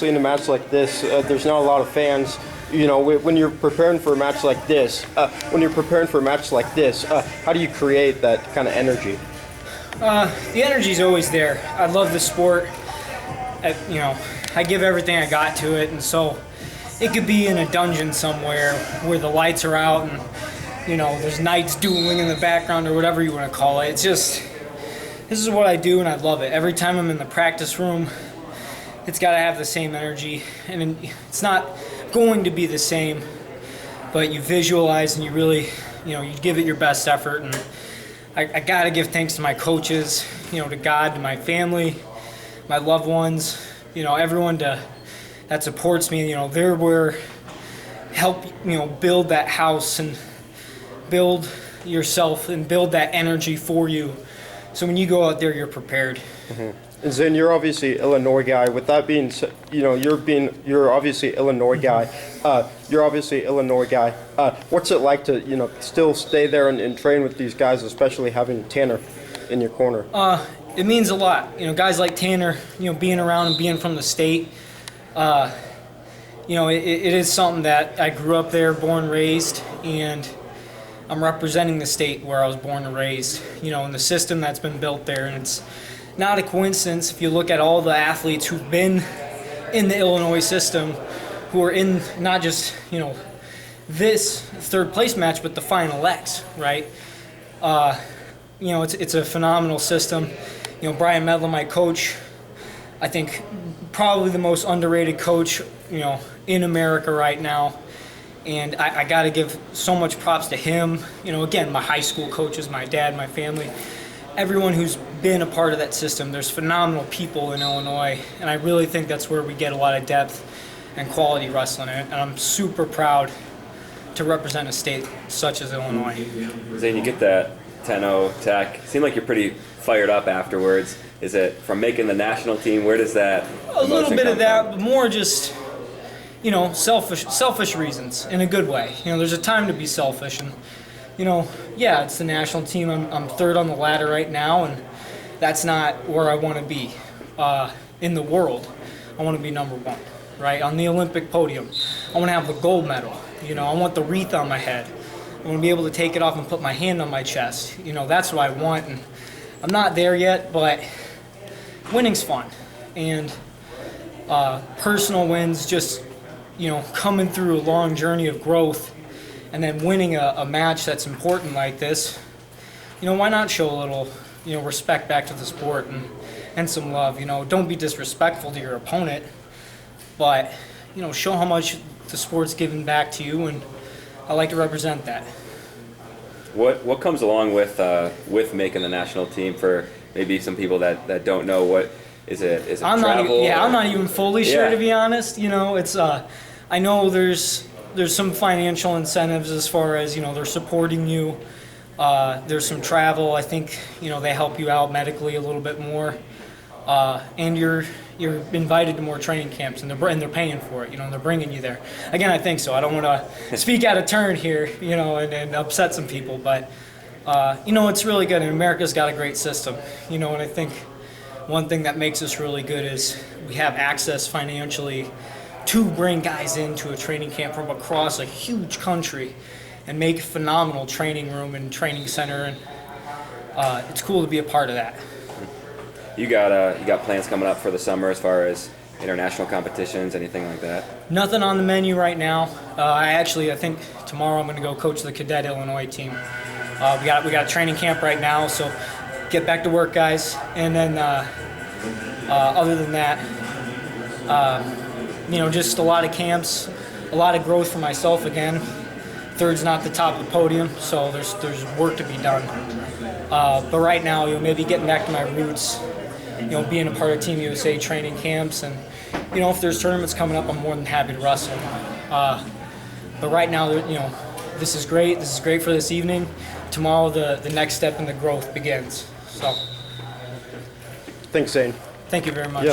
In a match like this, there's not a lot of fans. You know, when you're preparing for a match like this, how do you create that kind of energy? The energy's always there. I love the sport. I give everything I got to it, and so it could be in a dungeon somewhere where the lights are out and there's knights dueling in the background or whatever you want to call it. It's just, this is what I do and I love it. Every time I'm in the practice room, it's got to have the same energy, and it's not going to be the same, but you visualize and you really, you give it your best effort. And I got to give thanks to my coaches, to God, to my family, my loved ones, everyone that supports me. They're where help, build that house and build yourself and build that energy for you. So when you go out there, you're prepared. Mm-hmm. And Zane, you're obviously Illinois guy. With that being said, you're obviously Illinois guy. What's it like to still stay there and train with these guys, especially having Tanner in your corner? It means a lot. Guys like Tanner, being around and being from the state. It is something that I grew up there, born, raised, and I'm representing the state where I was born and raised. In the system that's been built there, and it's not a coincidence if you look at all the athletes who've been in the Illinois system, who are in not just this third place match, but the Final X, right? It's a phenomenal system. Brian Medlin, my coach, I think probably the most underrated coach in America right now, and I got to give so much props to him. Again, my high school coaches, my dad, my family. Everyone who's been a part of that system. There's phenomenal people in Illinois, and I really think that's where we get a lot of depth and quality wrestling. And I'm super proud to represent a state such as Illinois. Zane, you get that 10-0 tech. Seemed like you're pretty fired up afterwards. Is it from making the national team? Where does that a little bit of that, but more just selfish reasons in a good way. There's a time to be selfish, and it's the national team. I'm third on the ladder right now, and that's not where I want to be in the world. I want to be number one, right? On the Olympic podium. I want to have the gold medal. I want the wreath on my head. I want to be able to take it off and put my hand on my chest. That's what I want, and I'm not there yet, but winning's fun. And personal wins, just, coming through a long journey of growth, and then winning a match that's important like this, why not show a little, respect back to the sport and some love. Don't be disrespectful to your opponent, but, show how much the sport's given back to you, and I like to represent that. What comes along with making the national team for maybe some people that don't know? What is it? Is it I'm travel? I'm not even fully sure, to be honest. It's I know there's some financial incentives as far as they're supporting you. There's some travel. I think they help you out medically a little bit more, and you're invited to more training camps, and they're paying for it. They're bringing you there. Again, I think so. I don't want to speak out of turn here, and upset some people, but it's really good. And America's got a great system, and I think one thing that makes us really good is we have access financially to bring guys into a training camp from across a huge country and make a phenomenal training room and training center, and it's cool to be a part of that. You got plans coming up for the summer as far as international competitions, anything like that? Nothing on the menu right now. I think tomorrow I'm going to go coach the cadet Illinois team. We got a training camp right now, so get back to work, guys. And then other than that, just a lot of camps, a lot of growth for myself again. Third's not the top of the podium, so there's work to be done. But right now, maybe getting back to my roots, being a part of Team USA training camps, and if there's tournaments coming up, I'm more than happy to wrestle. But right now, this is great. This is great for this evening. Tomorrow, the next step in the growth begins. So, Thanks, Zane. Thank you very much. Yeah.